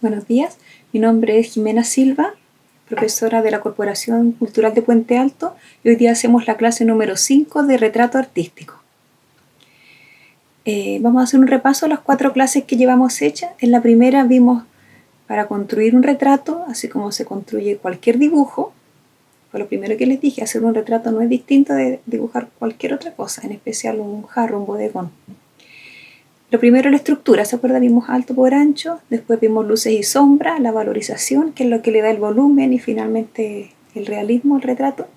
Buenos días, mi nombre es Jimena Silva, profesora de la Corporación Cultural de Puente Alto, y hoy día hacemos la clase número 5 de retrato artístico. Vamos a hacer un repaso de las 4 clases que llevamos hechas. En la primera vimos para construir un retrato, así como se construye cualquier dibujo. Fue lo primero que les dije, hacer un retrato no es distinto de dibujar cualquier otra cosa, en especial un jarro, un bodegón. Lo primero la estructura, ¿se acuerdan? Vimos alto por ancho, después vimos luces y sombras, la valorización, que es lo que le da el volumen y finalmente el realismo al retrato.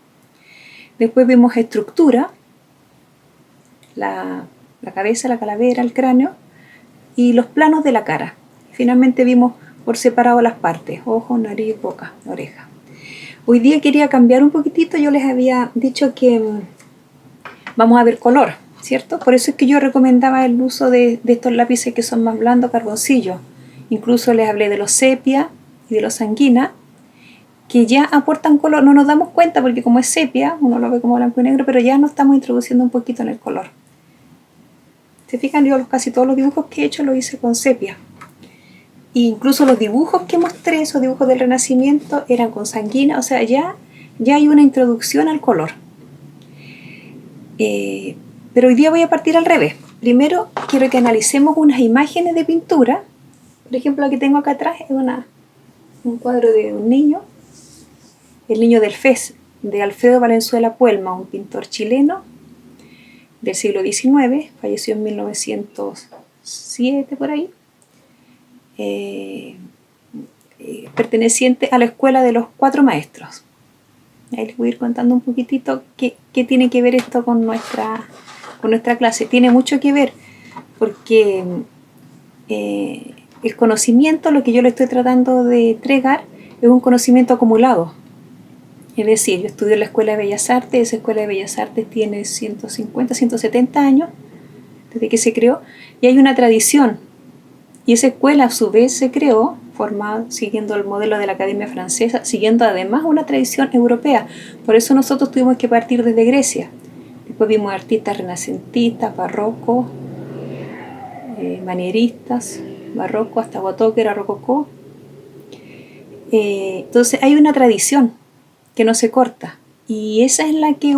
Después vimos estructura, la cabeza, la calavera, el cráneo y los planos de la cara. Finalmente vimos por separado las partes, ojos, nariz, boca, oreja. Hoy día quería cambiar un poquitito, yo les había dicho que vamos a ver color, ¿cierto? Por eso es que yo recomendaba el uso de estos lápices que son más blandos, carboncillos. Incluso les hablé de los sepia y de los sanguina, que ya aportan color. No nos damos cuenta porque como es sepia, uno lo ve como blanco y negro, pero ya nos estamos introduciendo un poquito en el color. ¿Se fijan? Yo casi todos los dibujos que he hecho los hice con sepia. E incluso los dibujos que mostré, esos dibujos del Renacimiento, eran con sanguina, o sea, ya hay una introducción al color. Pero hoy día voy a partir al revés. Primero quiero que analicemos unas imágenes de pintura. Por ejemplo, la que tengo acá atrás es un cuadro de un niño, el niño del Fez, de Alfredo Valenzuela Puelma, un pintor chileno del siglo XIX, falleció en 1907 por ahí, perteneciente a la escuela de los 4 maestros. Ahí les voy a ir contando un poquitito qué tiene que ver esto con nuestra clase. Tiene mucho que ver porque el conocimiento, lo que yo le estoy tratando de entregar, es un conocimiento acumulado. Es decir, yo estudio en la Escuela de Bellas Artes, esa Escuela de Bellas Artes tiene 150, 170 años, desde que se creó, y hay una tradición. Y esa escuela a su vez se creó, formada siguiendo el modelo de la Academia Francesa, siguiendo además una tradición europea. Por eso nosotros tuvimos que partir desde Grecia. Después vimos artistas renacentistas, barrocos, manieristas, barroco hasta Watteau, que era rococó. Entonces hay una tradición que no se corta, y con esa es la que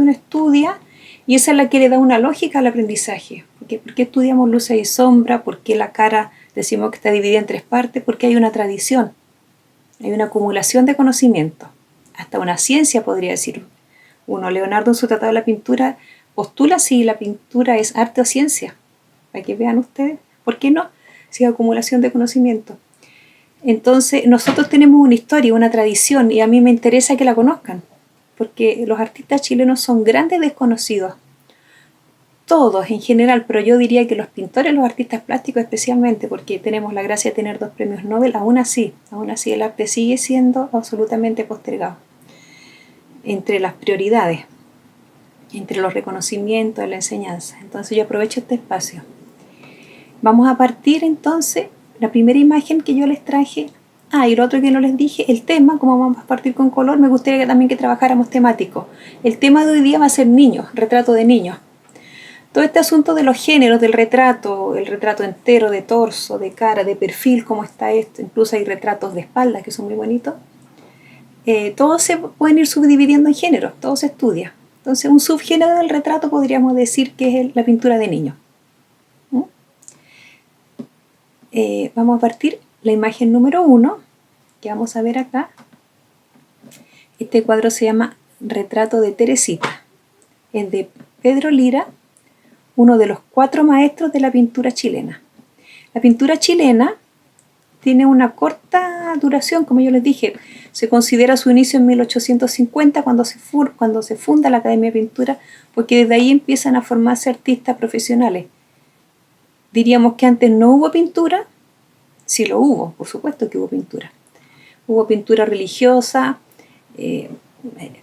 uno estudia, y esa es la que le da una lógica al aprendizaje. ¿Por qué estudiamos luces y sombras? ¿Por qué la cara decimos que está dividida en 3 partes? Porque hay una tradición, hay una acumulación de conocimiento, hasta una ciencia podría decir uno. Leonardo en su Tratado de la Pintura postula si la pintura es arte o ciencia, para que vean ustedes. ¿Por qué no? Si es acumulación de conocimiento. Entonces nosotros tenemos una historia, una tradición, y a mí me interesa que la conozcan, porque los artistas chilenos son grandes desconocidos, todos en general, pero yo diría que los pintores, los artistas plásticos especialmente, porque tenemos la gracia de tener 2 premios Nobel, aún así el arte sigue siendo absolutamente postergado entre las prioridades, entre los reconocimientos de la enseñanza. Entonces yo aprovecho este espacio. Vamos a partir entonces. La primera imagen que yo les traje, y lo otro que no les dije, el tema, como vamos a partir con color, me gustaría que también trabajáramos temático. El tema de hoy día va a ser niños, retrato de niños. Todo este asunto de los géneros del retrato, el retrato entero, de torso, de cara, de perfil, cómo está esto, incluso hay retratos de espalda que son muy bonitos. Todos se pueden ir subdividiendo en géneros, todo se estudia. Entonces un subgénero del retrato podríamos decir que es la pintura de niños. Vamos a partir la imagen número 1, que vamos a ver acá. Este cuadro se llama Retrato de Teresita. Es de Pedro Lira, uno de los 4 maestros de la pintura chilena. La pintura chilena tiene una corta duración, como yo les dije. Se considera su inicio en 1850, cuando se funda la Academia de Pintura, porque desde ahí empiezan a formarse artistas profesionales. Diríamos que antes no hubo pintura. Sí lo hubo, por supuesto que hubo pintura. Hubo pintura religiosa,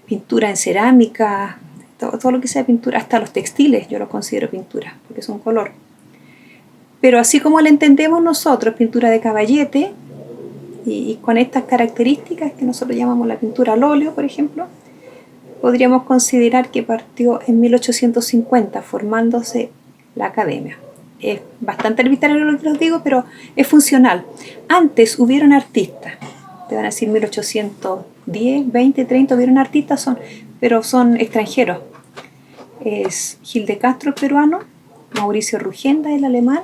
pintura en cerámica, todo lo que sea pintura, hasta los textiles yo los considero pintura, porque son color. Pero así como la entendemos nosotros, pintura de caballete, y con estas características que nosotros llamamos la pintura al óleo, por ejemplo, podríamos considerar que partió en 1850, formándose la academia. es bastante arbitrario lo que les digo, pero es funcional. Antes hubieron artistas, te van a decir 1810, 20, 30, hubieron artistas, pero son extranjeros. Es Gil de Castro, el peruano, Mauricio Rugenda, el alemán,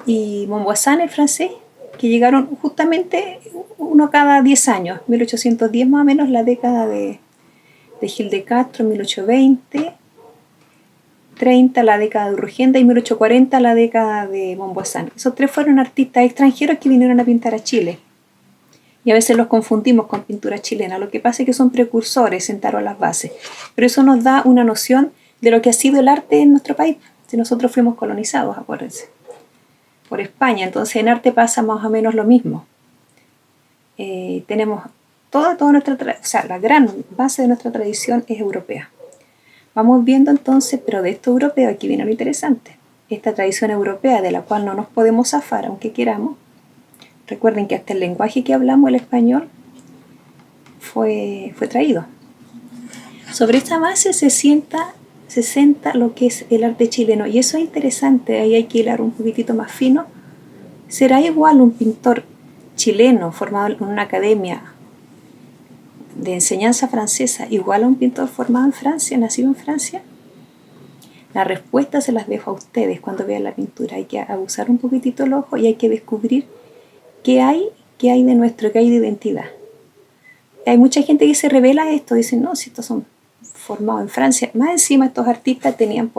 y Montbazin, el francés, que llegaron justamente uno cada 10 años. 1810 más o menos, la década de Gil de Castro, 1820, 30 la década de Urgenda y 1840 la década de Montbazin. Esos tres fueron artistas extranjeros que vinieron a pintar a Chile. Y a veces los confundimos con pintura chilena. Lo que pasa es que son precursores, sentaron las bases. Pero eso nos da una noción de lo que ha sido el arte en nuestro país. Si nosotros fuimos colonizados, acuérdense, por España. Entonces en arte pasa más o menos lo mismo. Tenemos toda nuestra tradición, o sea, la gran base de nuestra tradición es europea. Vamos viendo entonces, pero de esto europeo, aquí viene lo interesante. Esta tradición europea de la cual no nos podemos zafar, aunque queramos. Recuerden que hasta el lenguaje que hablamos, el español, fue traído. Sobre esta base se sienta lo que es el arte chileno. Y eso es interesante, ahí hay que hilar un poquitito más fino. ¿Será igual un pintor chileno formado en una academia de enseñanza francesa igual a un pintor formado en Francia, nacido en Francia? La respuesta se las dejo a ustedes cuando vean la pintura. Hay que abusar un poquitito el ojo y hay que descubrir qué hay de nuestro, qué hay de identidad. Hay mucha gente que se revela a esto, dicen, no, si estos son formados en Francia. Más encima estos artistas tenían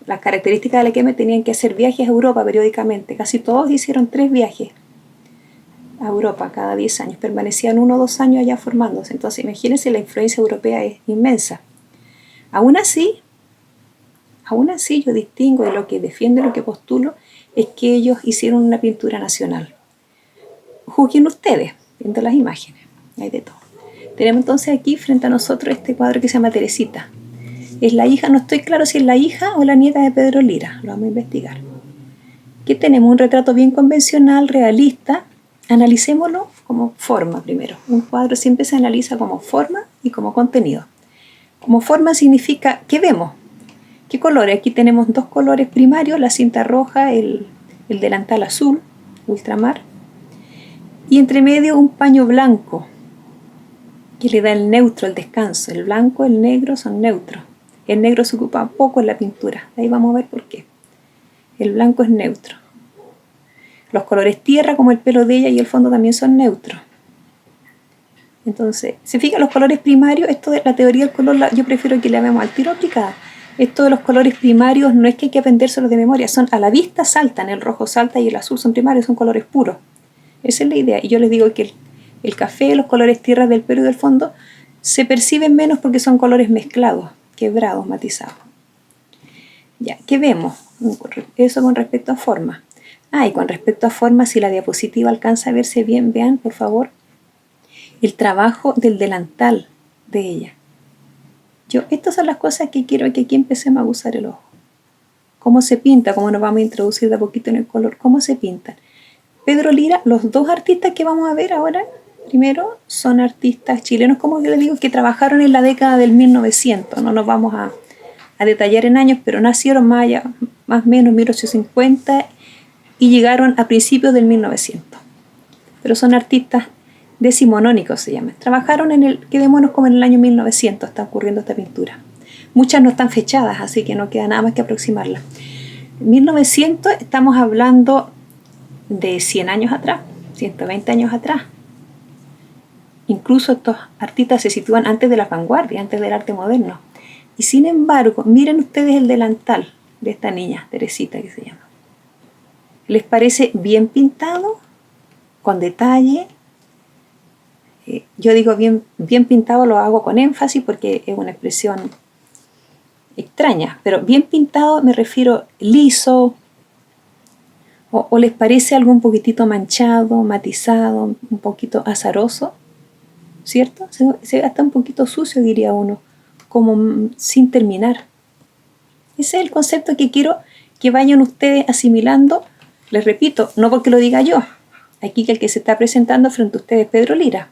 las características de la que tenían que hacer viajes a Europa periódicamente. Casi todos hicieron 3 viajes a Europa cada 10 años. Permanecían 1 o 2 años allá formándose. Entonces imagínense, la influencia europea es inmensa. Aún así yo distingo de lo que defiendo y lo que postulo es que ellos hicieron una pintura nacional. Juzguen ustedes, viendo las imágenes, hay de todo. Tenemos entonces aquí frente a nosotros este cuadro que se llama Teresita. Es la hija, no estoy claro si es la hija o la nieta de Pedro Lira, lo vamos a investigar. Aquí tenemos un retrato bien convencional, realista. Analicémoslo como forma primero. Un cuadro siempre se analiza como forma y como contenido. Como forma significa, ¿qué vemos? ¿Qué colores? Aquí tenemos 2 colores primarios, la cinta roja, el delantal azul, ultramar, y entre medio un paño blanco que le da el neutro, el descanso. El blanco, el negro son neutros. El negro se ocupa poco en la pintura. Ahí vamos a ver por qué. El blanco es neutro. Los colores tierra, como el pelo de ella y el fondo, también son neutros. Entonces, se fijan los colores primarios. Esto de la teoría del color, yo prefiero que la veamos al tiro aplicada. Esto de los colores primarios no es que hay que aprendérselos de memoria, son a la vista saltan, el rojo salta y el azul son primarios, son colores puros. Esa es la idea. Y yo les digo que el café, los colores tierra del pelo y del fondo se perciben menos porque son colores mezclados, quebrados, matizados. Ya, ¿qué vemos? Eso con respecto a forma. Y con respecto a forma, si la diapositiva alcanza a verse bien, vean, por favor, el trabajo del delantal de ella. Estas son las cosas que quiero que aquí empecemos a abusar el ojo. Cómo se pinta, cómo nos vamos a introducir de a poquito en el color, cómo se pintan. Pedro Lira, los 2 artistas que vamos a ver ahora, primero, son artistas chilenos, como yo les digo, que trabajaron en la década del 1900. No nos vamos a detallar en años, pero nacieron más o menos 1850 y llegaron a principios del 1900. Pero son artistas decimonónicos, se llaman. Trabajaron quedémonos como en el año 1900, está ocurriendo esta pintura. Muchas no están fechadas, así que no queda nada más que aproximarlas. 1900, estamos hablando de 100 años atrás, 120 años atrás. Incluso estos artistas se sitúan antes de la vanguardia, antes del arte moderno. Y sin embargo, miren ustedes el delantal de esta niña, Teresita, que se llama. ¿Les parece bien pintado? Con detalle. Yo digo bien pintado, lo hago con énfasis porque es una expresión extraña, pero bien pintado me refiero liso, o les parece algo un poquitito manchado, matizado, un poquito azaroso, ¿cierto? Se ve hasta un poquito sucio, diría uno, como sin terminar. Ese es el concepto que quiero que vayan ustedes asimilando. Les repito, no porque lo diga yo, aquí que el que se está presentando frente a ustedes es Pedro Lira.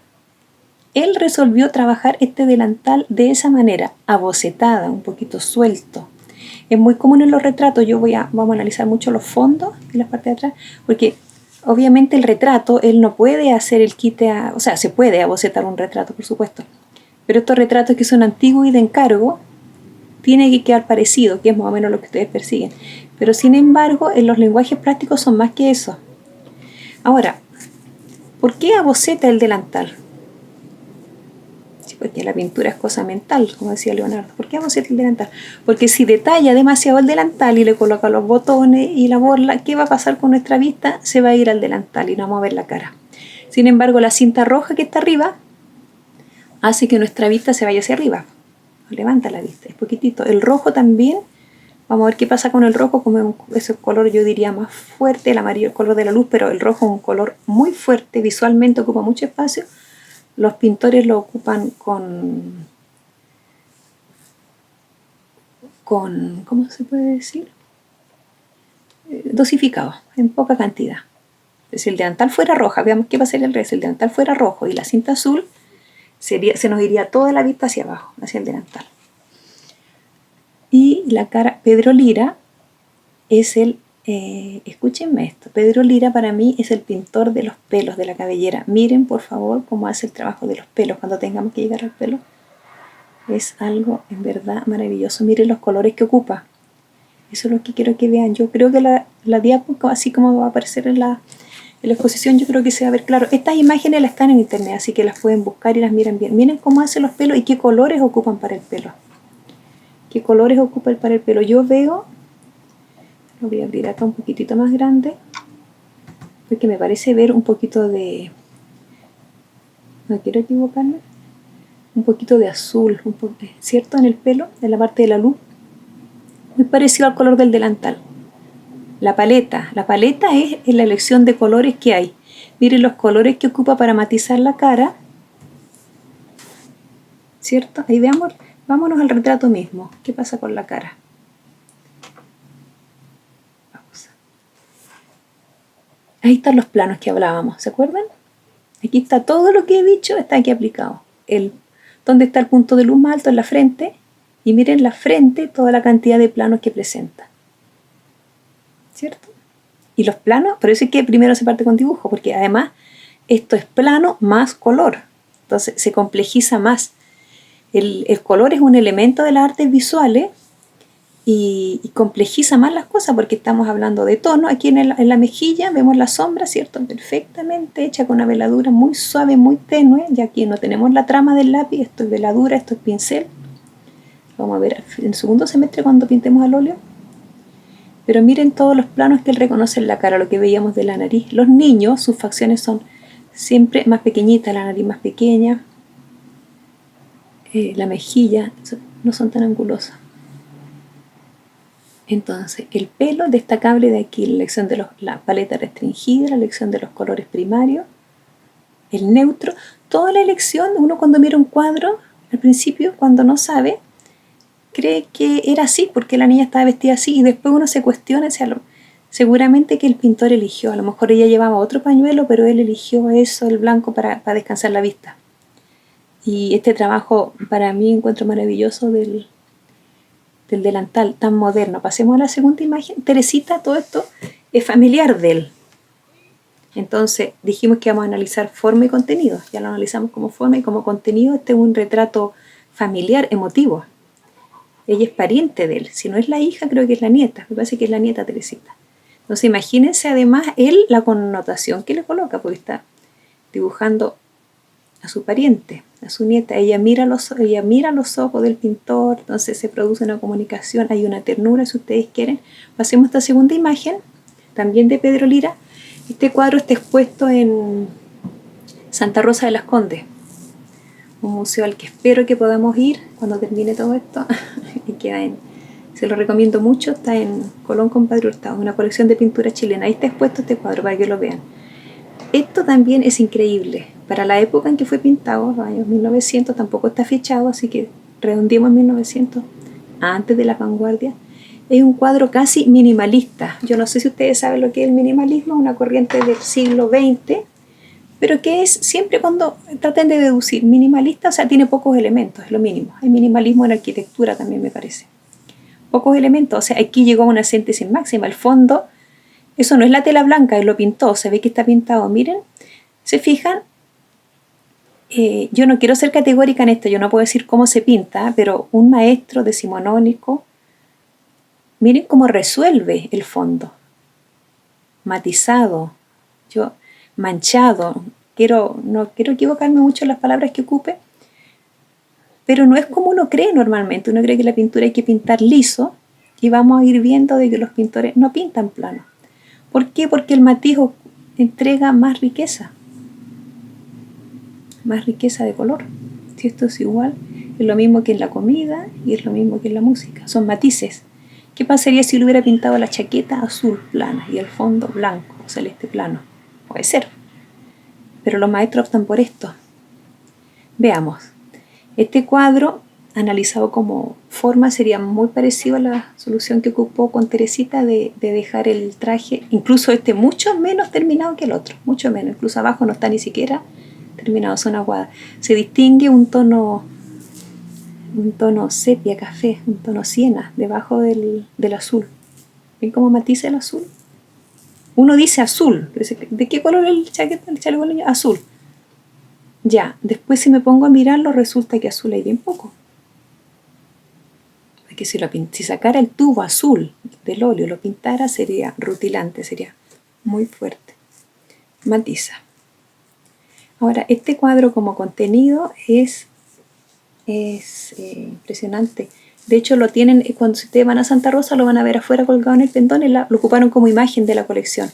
Él resolvió trabajar este delantal de esa manera, abocetada, un poquito suelto. Es muy común en los retratos, vamos a analizar mucho los fondos y las partes de atrás, porque obviamente el retrato, él no puede hacer el quite, o sea, se puede abocetar un retrato, por supuesto, pero estos retratos que son antiguos y de encargo, tiene que quedar parecido, que es más o menos lo que ustedes persiguen. Pero sin embargo, en los lenguajes prácticos son más que eso. Ahora, ¿por qué aboceta el delantal? Sí, porque la pintura es cosa mental, como decía Leonardo. ¿Por qué aboceta el delantal? Porque si detalla demasiado el delantal y le coloca los botones y la borla, ¿qué va a pasar con nuestra vista? Se va a ir al delantal y no vamos a ver la cara. Sin embargo, la cinta roja que está arriba hace que nuestra vista se vaya hacia arriba. Levanta la vista, es poquitito. El rojo también, vamos a ver qué pasa con el rojo, como es el color, yo diría, más fuerte, el amarillo el color de la luz, pero el rojo es un color muy fuerte, visualmente ocupa mucho espacio. Los pintores lo ocupan con ¿cómo se puede decir? Dosificado, en poca cantidad. Si el delantal fuera roja, veamos qué pasaría al revés. Si el delantal fuera rojo y la cinta azul, se nos iría toda la vista hacia abajo, hacia el delantal. Y la cara, Pedro Lira es escúchenme esto, Pedro Lira para mí es el pintor de los pelos de la cabellera. Miren por favor cómo hace el trabajo de los pelos cuando tengamos que llegar al pelo. Es algo en verdad maravilloso. Miren los colores que ocupa. Eso es lo que quiero que vean. Yo creo que la diapo, así como va a aparecer en la exposición, yo creo que se va a ver claro. Estas imágenes las están en internet, así que las pueden buscar y las miran bien. Miren cómo hace los pelos y qué colores ocupan para el pelo. ¿Qué colores ocupa para el pelo? Yo veo, lo voy a abrir acá un poquitito más grande, porque me parece ver un poquito de, no quiero equivocarme, un poquito de azul, ¿cierto? En el pelo, en la parte de la luz, muy parecido al color del delantal. La paleta es la elección de colores que hay. Miren los colores que ocupa para matizar la cara, ¿cierto? Ahí veamos, vámonos al retrato mismo. ¿Qué pasa con la cara? Vamos. Ahí están los planos que hablábamos, ¿se acuerdan? Aquí está todo lo que he dicho, está aquí aplicado. ¿Dónde está el punto de luz más alto? En la frente. Y miren la frente, toda la cantidad de planos que presenta. ¿Cierto? Y los planos, por eso es que primero se parte con dibujo, porque además esto es plano más color. Entonces se complejiza más. El color es un elemento de las artes visuales y complejiza más las cosas porque estamos hablando de tono. Aquí en la mejilla vemos la sombra, ¿cierto? Perfectamente hecha con una veladura muy suave, muy tenue. Y aquí no tenemos la trama del lápiz, esto es veladura, esto es pincel. Vamos a ver en el segundo semestre cuando pintemos al óleo. Pero miren todos los planos que él reconoce en la cara, lo que veíamos de la nariz. Los niños, sus facciones son siempre más pequeñitas, la nariz más pequeña, la mejilla, no son tan angulosas. Entonces, el pelo destacable de aquí, la elección de la paleta restringida, la elección de los colores primarios, el neutro, toda la elección, uno cuando mira un cuadro, al principio, cuando no sabe, cree que era así, porque la niña estaba vestida así, y después uno se cuestiona, seguramente que el pintor eligió, a lo mejor ella llevaba otro pañuelo, pero él eligió eso, el blanco, para descansar la vista. Y este trabajo, para mí, encuentro maravilloso del delantal tan moderno. Pasemos a la segunda imagen. Teresita, todo esto es familiar de él. Entonces dijimos que vamos a analizar forma y contenido. Ya lo analizamos como forma y como contenido. Este es un retrato familiar, emotivo. Ella es pariente de él. Si no es la hija, creo que es la nieta. Me parece que es la nieta Teresita. Entonces imagínense además él la connotación que le coloca, porque está dibujando a su pariente, a su nieta. Ella mira los ojos del pintor, entonces se produce una comunicación, hay una ternura, si ustedes quieren. Pasemos a esta segunda imagen, también de Pedro Lira. Este cuadro está expuesto en Santa Rosa de las Condes, un museo al que espero que podamos ir cuando termine todo esto. Y se lo recomiendo mucho, está en Colón Compadre Hurtado, una colección de pintura chilena. Ahí está expuesto este cuadro para que lo vean. Esto también es increíble. Para la época en que fue pintado, los años 1900, tampoco está fechado, así que redondeemos 1900, antes de la vanguardia. Es un cuadro casi minimalista. Yo no sé si ustedes saben lo que es el minimalismo, una corriente del siglo XX, pero que es siempre cuando traten de deducir. Minimalista, o sea, tiene pocos elementos, es lo mínimo. Hay minimalismo en arquitectura también, me parece. pocos elementos. O sea, aquí llegó a una síntesis máxima. El fondo, eso no es la tela blanca, él lo pintó, se ve que está pintado. Miren, se fijan, yo no quiero ser categórica en esto, yo no puedo decir cómo se pinta, pero un maestro decimonónico, miren cómo resuelve el fondo. Matizado, manchado. No quiero equivocarme mucho en las palabras que ocupe, pero no es como uno cree normalmente. Uno cree que la pintura hay que pintar liso y vamos a ir viendo de que los pintores no pintan plano. ¿Por qué? Porque el matiz entrega más riqueza de color. Si esto es igual, es lo mismo que en la comida y es lo mismo que en la música. Son matices. ¿Qué pasaría si le hubiera pintado la chaqueta azul plana y el fondo blanco o celeste plano? Puede ser. Pero los maestros optan por esto. Veamos. Este cuadro, analizado como forma, sería muy parecido a la solución que ocupó con Teresita de dejar el traje, incluso este mucho menos terminado que el otro, mucho menos. Incluso abajo no está ni siquiera terminado, son aguadas. Se distingue un tono sepia, café, un tono siena, debajo del azul. ¿Ven cómo matiza el azul? Uno dice azul. ¿De qué color el chaleco del niño? Azul. Ya, después si me pongo a mirarlo, resulta que azul hay bien poco. Porque si sacara el tubo azul del óleo y lo pintara, sería rutilante, sería muy fuerte. Matiza. Ahora, este cuadro como contenido es impresionante. De hecho, lo tienen, cuando ustedes van a Santa Rosa, lo van a ver afuera colgado en el pendón y lo ocuparon como imagen de la colección,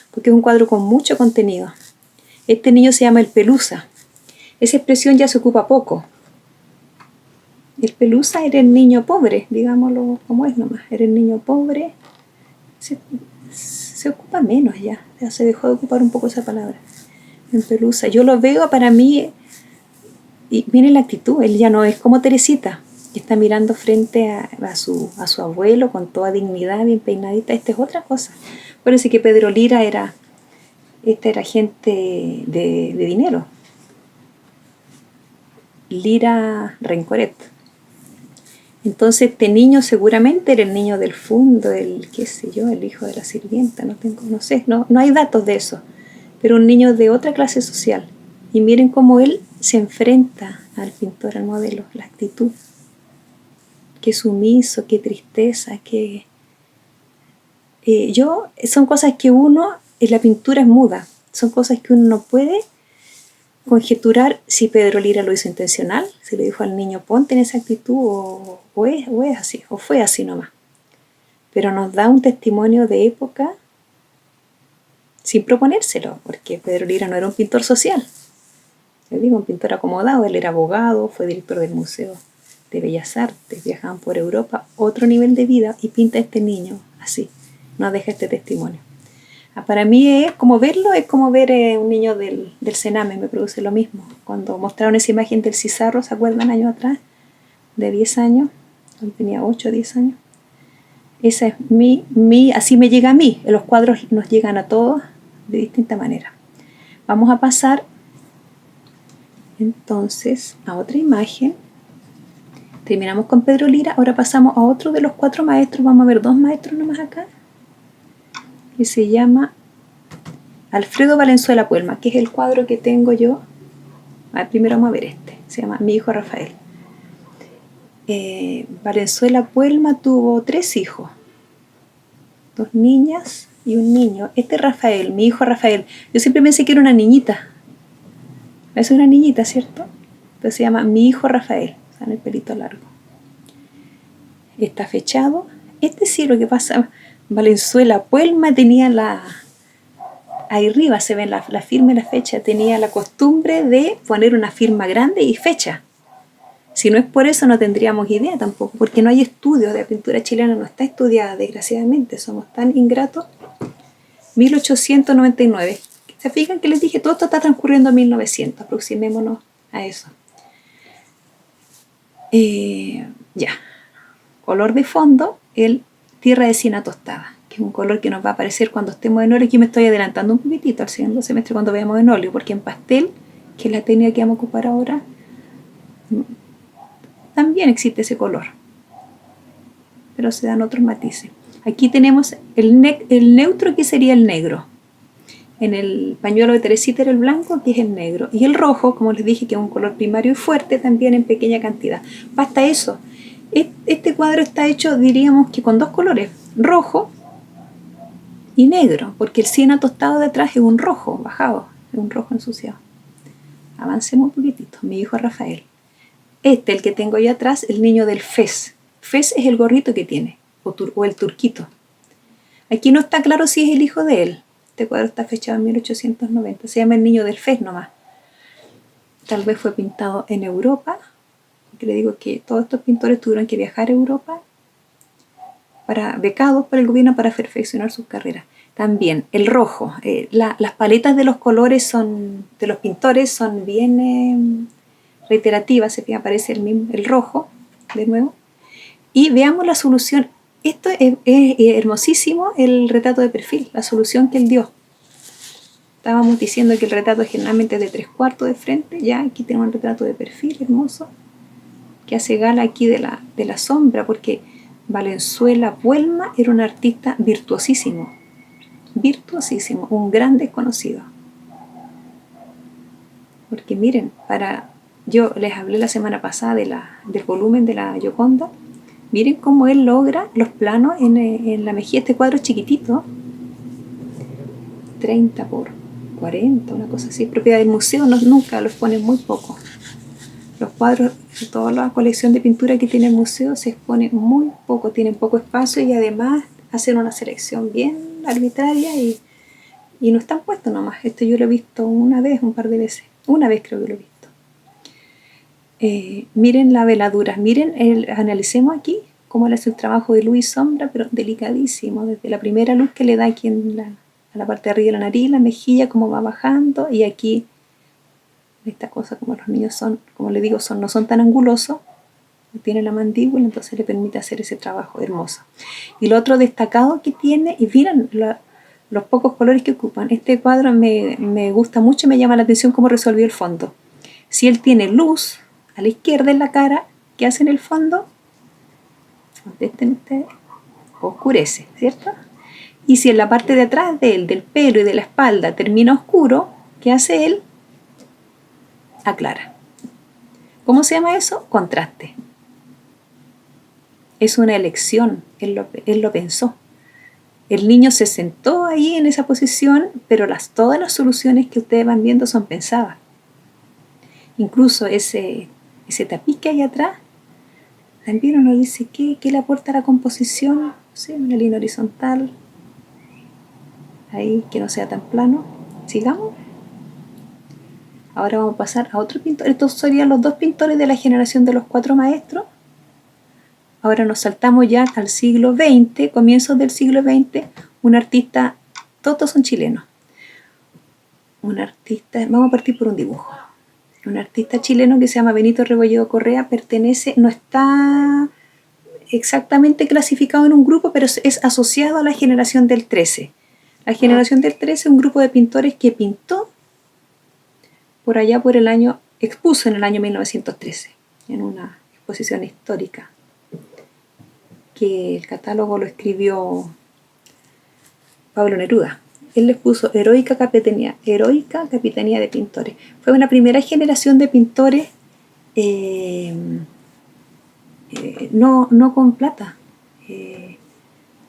porque es un cuadro con mucho contenido. Este niño se llama el Pelusa. Esa expresión ya se ocupa poco. El Pelusa era el niño pobre, digámoslo como es nomás. Era el niño pobre. Se ocupa menos ya se dejó de ocupar un poco esa palabra. El Pelusa. Yo lo veo para mí, y miren la actitud, él ya no es como Teresita, que está mirando frente a su abuelo con toda dignidad, bien peinadita. Esta es otra cosa. Parece que Pedro Lira era gente de dinero. Lira Rencoret. Entonces este niño seguramente era el niño del fondo, el hijo de la sirvienta, no hay datos de eso, pero un niño de otra clase social. Y miren cómo él se enfrenta al pintor, al modelo, la actitud. Qué sumiso, qué tristeza, son cosas que uno, en la pintura es muda, son cosas que uno no puede conjeturar si Pedro Lira lo hizo intencional, si le dijo al niño ponte en esa actitud o es así, o fue así nomás. Pero nos da un testimonio de época sin proponérselo, porque Pedro Lira no era un pintor social. Les digo, un pintor acomodado, él era abogado, fue director del Museo de Bellas Artes, viajaban por Europa, otro nivel de vida, y pinta a este niño así, nos deja este testimonio. Para mí es como verlo, es como ver un niño del Sename, me produce lo mismo. Cuando mostraron esa imagen del Cizarro, ¿se acuerdan? Años atrás, de 10 años, cuando tenía 8 o 10 años. Esa es así me llega a mí. Los cuadros nos llegan a todos de distinta manera. Vamos a pasar entonces a otra imagen. Terminamos con Pedro Lira, ahora pasamos a otro de los 4 maestros. Vamos a ver 2 maestros nomás acá, que se llama Alfredo Valenzuela Puelma, que es el cuadro que tengo yo. Primero vamos a ver este, se llama Mi hijo Rafael. Valenzuela Puelma tuvo 3 hijos, 2 niñas y un niño. Este es Rafael, mi hijo Rafael. Yo siempre pensé que era una niñita. Es una niñita, ¿cierto? Entonces se llama Mi hijo Rafael, o sea, en el pelito largo. Está fechado. Este sí, lo que pasa, Valenzuela Puelma tenía ahí arriba se ven la firma y la fecha, tenía la costumbre de poner una firma grande y fecha. Si no es por eso no tendríamos idea tampoco, porque no hay estudios de la pintura chilena, no está estudiada, desgraciadamente, somos tan ingratos. 1899. ¿Se fijan que les dije? Todo esto está transcurriendo en 1900, aproximémonos a eso. Ya. Color de fondo, el tierra de siena tostada, que es un color que nos va a aparecer cuando estemos en óleo. Aquí me estoy adelantando un poquitito al segundo semestre cuando veamos en óleo, porque en pastel, que es la técnica que vamos a ocupar ahora, también existe ese color. pero se dan otros matices. Aquí tenemos el neutro, que sería el negro. En el pañuelo de Teresita era el blanco, que es el negro. Y el rojo, como les dije, que es un color primario y fuerte, también en pequeña cantidad. Basta eso. Este cuadro está hecho, diríamos que con dos colores, rojo y negro, porque el siena tostado de atrás es un rojo bajado, es un rojo ensuciado. Avancemos un poquitito. Mi hijo Rafael. El que tengo yo atrás, el niño del Fez. Fez es el gorrito que tiene, o el turquito. Aquí no está claro si es el hijo de él. Este cuadro está fechado en 1890. Se llama el niño del Fez nomás. Tal vez fue pintado en Europa. Que le digo que todos estos pintores tuvieron que viajar a Europa becados por el gobierno para perfeccionar sus carreras. También el rojo. Las paletas de los colores de los pintores son bien reiterativas. Se aparece el rojo de nuevo. Y veamos la solución. Esto es hermosísimo, el retrato de perfil, la solución que él dio. Estábamos diciendo que el retrato generalmente es de 3/4 de frente. Ya aquí tenemos un retrato de perfil hermoso, que hace gala aquí de la sombra, porque Valenzuela Buelma era un artista virtuosísimo, un gran desconocido. Porque miren, yo les hablé la semana pasada del volumen de la Gioconda. Miren cómo él logra los planos en la mejilla. Este cuadro es chiquitito, 30x40, una cosa así, propiedad del museo, nunca los ponen, muy poco. Los cuadros, toda la colección de pintura que tiene el museo se expone muy poco, tienen poco espacio y además hacen una selección bien arbitraria y no están puestos nomás. Yo lo he visto un par de veces, una vez creo que lo he visto. Miren la veladura, analicemos aquí cómo le hace el trabajo de luz y sombra, pero delicadísimo, desde la primera luz que le da aquí a la parte de arriba de la nariz, la mejilla, cómo va bajando, y aquí esta cosa, como los niños son, como les digo, no son tan angulosos, tiene la mandíbula, entonces le permite hacer ese trabajo hermoso. Y lo otro destacado que tiene, y miren los pocos colores que ocupan. Este cuadro me gusta mucho, me llama la atención cómo resolvió el fondo. Si él tiene luz a la izquierda en la cara, ¿qué hace en el fondo? Oscurece, ¿cierto? Y si en la parte de atrás de él, del pelo y de la espalda, termina oscuro, ¿qué hace él? Aclara. ¿Cómo se llama eso? Contraste. Es una elección, él lo pensó. El niño se sentó ahí en esa posición, pero todas las soluciones que ustedes van viendo son pensadas. Incluso ese tapiz que hay atrás, también uno dice, ¿qué le aporta a la composición? Sí, una línea horizontal, ahí, que no sea tan plano. Sigamos. Ahora vamos a pasar a otro pintor. Estos serían los dos pintores de la generación de los 4 maestros. Ahora nos saltamos ya al siglo XX, comienzos del siglo XX, un artista, todos son chilenos. Vamos a partir por un dibujo. Un artista chileno que se llama Benito Rebolledo Correa, no está exactamente clasificado en un grupo, pero es asociado a la generación del 13. La generación del 13 es un grupo de pintores que pintó por allá expuso en el año 1913, en una exposición histórica, que el catálogo lo escribió Pablo Neruda. Él les puso heroica capitanía de pintores. Fue una primera generación de pintores no con plata,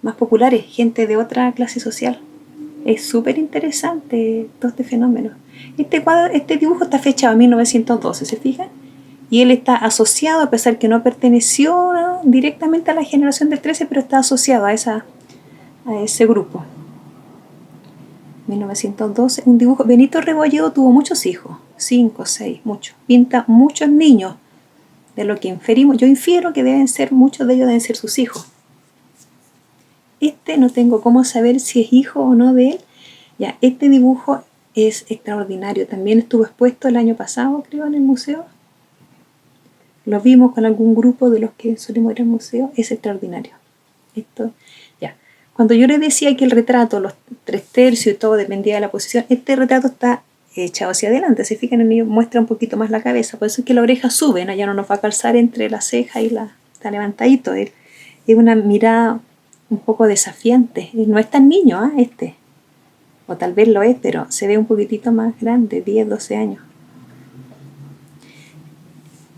más populares, gente de otra clase social. Es súper interesante todo este fenómeno. Este dibujo está fechado en 1912, ¿se fijan? Y él está asociado, a pesar que no perteneció directamente a la generación del 13, pero está asociado a ese grupo. 1912, un dibujo. Benito Rebolledo tuvo muchos hijos, 5, 6, muchos. Pinta muchos niños, de lo que inferimos. Yo infiero que muchos de ellos deben ser sus hijos. No tengo cómo saber si es hijo o no de él. Ya, este dibujo es extraordinario. También estuvo expuesto el año pasado, creo, en el museo. Lo vimos con algún grupo de los que solemos ir al museo. Es extraordinario. Cuando yo les decía que el retrato, los 3/3 y todo dependía de la posición, este retrato está echado hacia adelante. Se fijan, el mío muestra un poquito más la cabeza. Por eso es que la oreja sube, ¿no? Ya no nos va a calzar entre la ceja y está levantadito. Es una mirada un poco desafiante. No es tan niño, o tal vez lo es, pero se ve un poquitito más grande, 10, 12 años.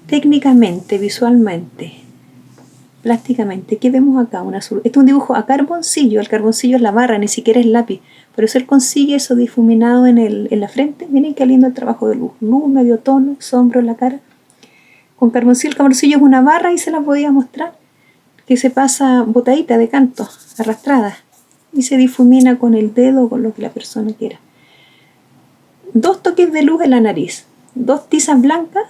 Técnicamente, visualmente, plásticamente, ¿qué vemos acá? Este es un dibujo a carboncillo. El carboncillo es la barra, ni siquiera es lápiz. Por eso él consigue eso difuminado en la frente. Miren qué lindo el trabajo de luz. Luz, medio tono, sombra en la cara. Con carboncillo, el carboncillo es una barra y se la podía mostrar, que se pasa botadita de canto, arrastrada, y se difumina con el dedo, con lo que la persona quiera. 2 toques de luz en la nariz, 2 tizas blancas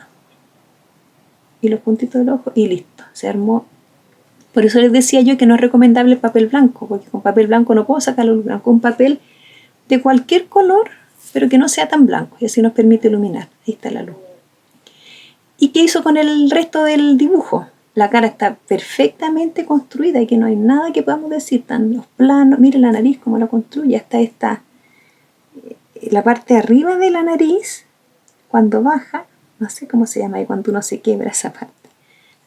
y los puntitos del ojo, y listo, se armó. Por eso les decía yo que no es recomendable el papel blanco, porque con papel blanco no puedo sacar la luz blanca. Un papel de cualquier color, pero que no sea tan blanco, y así nos permite iluminar. Ahí está la luz. ¿Y qué hizo con el resto del dibujo? La cara está perfectamente construida y que no hay nada que podamos decir. Están los planos, miren la nariz cómo la construye. Hasta la parte de arriba de la nariz, cuando baja, no sé cómo se llama, y cuando uno se quiebra esa parte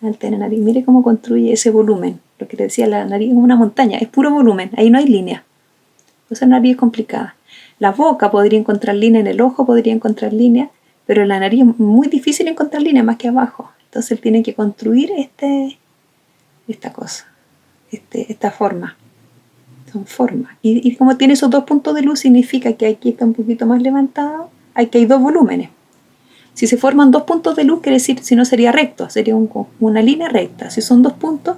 alta de la nariz. Mire cómo construye ese volumen. Lo que le decía, la nariz es una montaña, es puro volumen, ahí no hay línea. Esa nariz es complicada. La boca podría encontrar línea, en el ojo podría encontrar línea, pero en la nariz es muy difícil encontrar línea más que abajo. Entonces él tiene que construir esta cosa, esta forma. Son formas. Y como tiene esos 2 puntos de luz, significa que aquí está un poquito más levantado, que hay 2 volúmenes. Si se forman 2 puntos de luz, quiere decir, si no sería recto, sería una línea recta. Si son 2 puntos,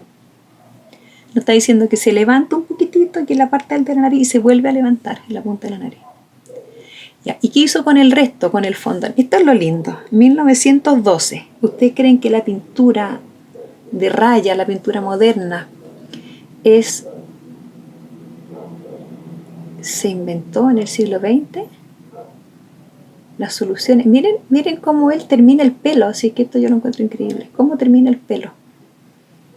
nos está diciendo que se levanta un poquitito aquí en la parte alta de la nariz y se vuelve a levantar en la punta de la nariz. Ya, ¿y qué hizo con el resto, con el fondo? Esto es lo lindo. 1912. ¿Ustedes creen que la pintura de raya, la pintura moderna, se inventó en el siglo XX? Las soluciones. Miren cómo él termina el pelo, así que esto yo lo encuentro increíble. ¿Cómo termina el pelo?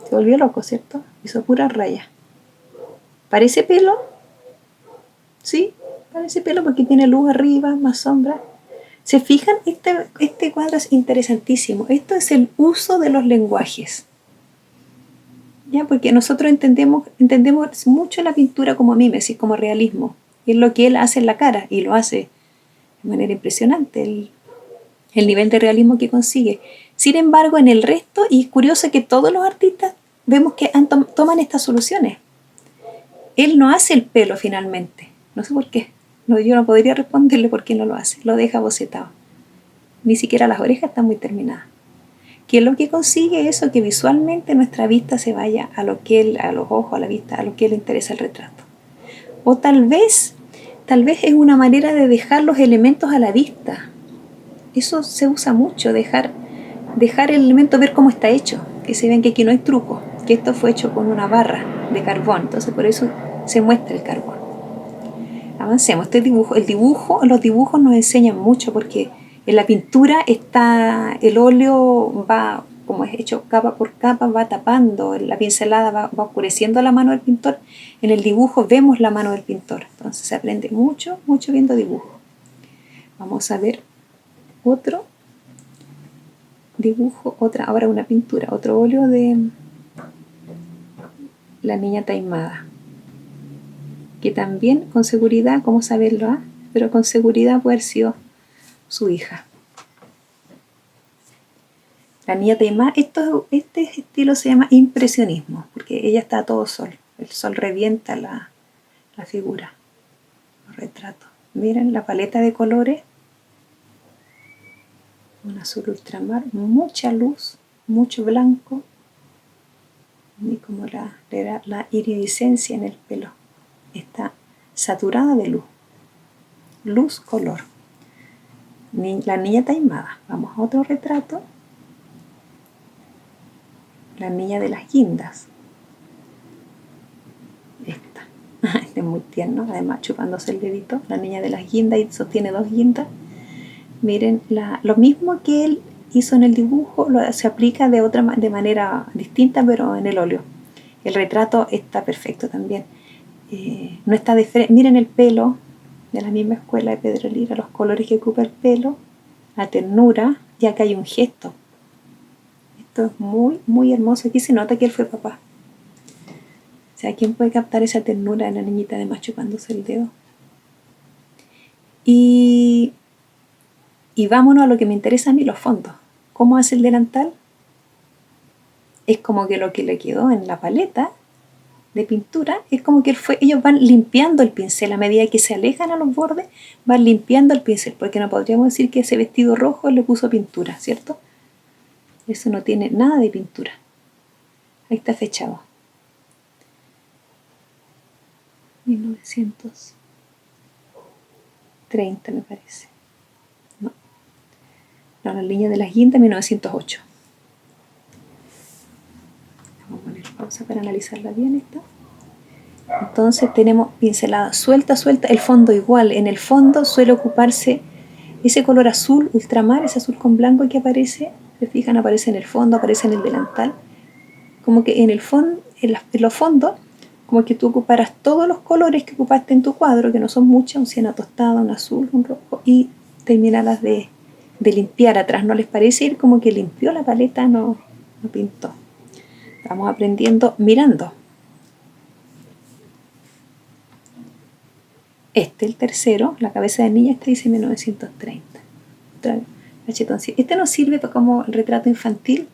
Se volvió loco, ¿cierto? Hizo pura raya. ¿Parece pelo? Sí, parece pelo porque tiene luz arriba, más sombra. ¿Se fijan? Este cuadro es interesantísimo. Esto es el uso de los lenguajes. ¿Ya? Porque nosotros entendemos mucho la pintura como mímesis, como realismo. Y es lo que él hace en la cara, y lo hace de manera impresionante, el nivel de realismo que consigue. Sin embargo, en el resto, y es curioso que todos los artistas vemos que toman estas soluciones. Él no hace el pelo finalmente, no sé por qué. Yo no podría responderle por qué no lo hace, lo deja bocetado. Ni siquiera las orejas están muy terminadas. Que es lo que consigue eso, que visualmente nuestra vista se vaya a los ojos, a la vista, a lo que le interesa el retrato. O tal vez es una manera de dejar los elementos a la vista. Eso se usa mucho, dejar el elemento, ver cómo está hecho, que se ven que aquí no hay truco, que esto fue hecho con una barra de carbón, entonces por eso se muestra el carbón. Avancemos. Los dibujos nos enseñan mucho, porque en la pintura el óleo va, como es hecho capa por capa, va tapando, la pincelada va oscureciendo la mano del pintor. En el dibujo vemos la mano del pintor, entonces se aprende mucho viendo dibujo. Vamos a ver otro dibujo, ahora una pintura, otro óleo de la niña taimada, que también con seguridad, ¿cómo saberlo? Pero con seguridad puede haber sido su hija. La niña taimada, este estilo se llama impresionismo, porque ella está a todo sol, el sol revienta la figura, los retratos. Miren la paleta de colores, un azul ultramar, mucha luz, mucho blanco, y como la iridiscencia en el pelo está saturada de luz, color. La niña taimada. Vamos a otro retrato. La niña de las guindas. Este es muy tierno, además chupándose el dedito. La niña de las guindas, y sostiene 2 guindas. Miren, lo mismo que él hizo en el dibujo, se aplica de manera distinta, pero en el óleo. El retrato está perfecto también. No está miren el pelo, de la misma escuela de Pedro Lira, los colores que ocupa el pelo, la ternura, ya que hay un gesto. Esto es muy, muy hermoso. Aquí se nota que él fue papá. sea, ¿quién puede captar esa ternura de la niñita de más chupándose el dedo? Y vámonos a lo que me interesa a mí, los fondos. ¿Cómo hace el delantal? Es como que lo que le quedó en la paleta de pintura, es como que ellos van limpiando el pincel a medida que se alejan a los bordes, van limpiando el pincel, porque no podríamos decir que ese vestido rojo le puso pintura, ¿cierto? Eso no tiene nada de pintura. Ahí está fechado. 1930 me parece. No, la línea de las guindas, 1908. Vamos a poner pausa para analizarla bien esta. Entonces tenemos pincelada suelta, el fondo igual. En el fondo suele ocuparse ese color azul ultramar, ese azul con blanco que aparece, se fijan, aparece en el fondo, aparece en el delantal. Como que en el fondo, en los fondos, como que tú ocuparas todos los colores que ocupaste en tu cuadro, que no son muchos, un siena tostada, un azul, un rojo, y terminaras de limpiar atrás. ¿No les parece? Ir como que limpió la paleta, no pintó. Estamos aprendiendo mirando. El tercero, la cabeza de niña, dice 1930. Este nos sirve como el retrato infantil.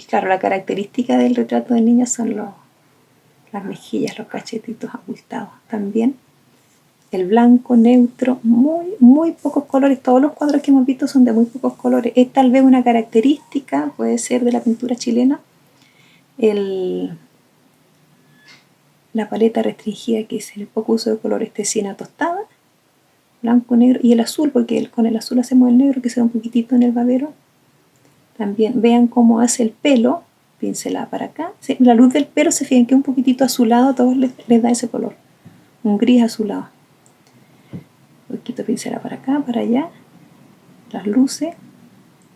Claro, la característica del retrato de niña son las mejillas, los cachetitos abultados. También el blanco neutro, muy pocos colores. Todos los cuadros que hemos visto son de muy pocos colores. Es tal vez una característica, puede ser de la pintura chilena, la paleta restringida, que es el poco uso de colores, siena tostada, blanco, negro y el azul, porque con el azul hacemos el negro que se da un poquitito en el babero. También vean cómo hace el pelo, pincelada para acá. La luz del pelo, se fijan que es un poquitito azulado, a todos les da ese color, un gris azulado. Un poquito pincelada para acá, para allá, las luces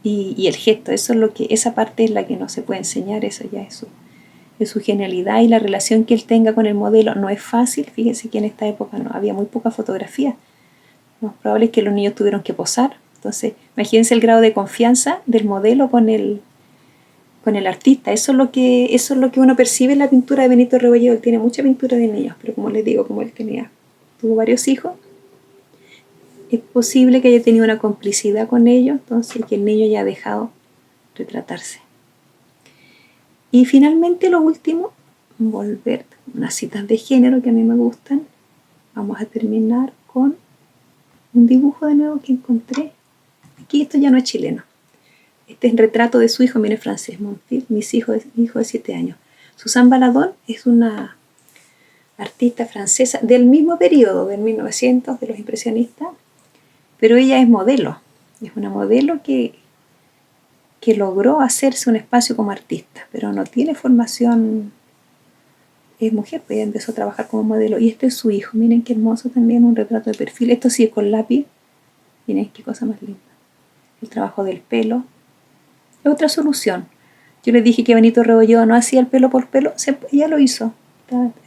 y el gesto. Esa parte es la que no se puede enseñar, eso ya es su genialidad, y la relación que él tenga con el modelo no es fácil. Fíjense que en esta época no había muy poca fotografía. Lo más probable es que los niños tuvieron que posar. Entonces, imagínense el grado de confianza del modelo con el artista. Eso es lo que uno percibe en la pintura de Benito Rebolledo. Él tiene mucha pintura de niños, pero como les digo, como él tuvo varios hijos, es posible que haya tenido una complicidad con ellos, entonces que el niño haya dejado retratarse. Y finalmente, lo último, volver unas citas de género que a mí me gustan. Vamos a terminar con un dibujo de nuevo que encontré. Aquí esto ya no es chileno. Este es el retrato de su hijo, mire, Frances Monfils, mi hijo de 7 años. Suzanne Valadon es una artista francesa del mismo periodo, del 1900, de los impresionistas, pero ella es modelo. Es una modelo que logró hacerse un espacio como artista, pero no tiene formación, es mujer, pues ella empezó a trabajar como modelo. Y este es su hijo, miren qué hermoso también, un retrato de perfil. Esto sí es con lápiz, miren qué cosa más linda. El trabajo del pelo es otra solución. Yo les dije que Benito Rebolledo no hacía el pelo por pelo, ella lo hizo,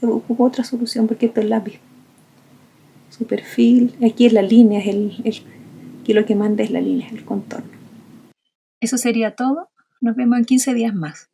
ocupó otra solución, porque esto es lápiz. Su perfil, aquí es la línea, aquí lo que manda es la línea, el contorno. Eso sería todo. Nos vemos en 15 días más.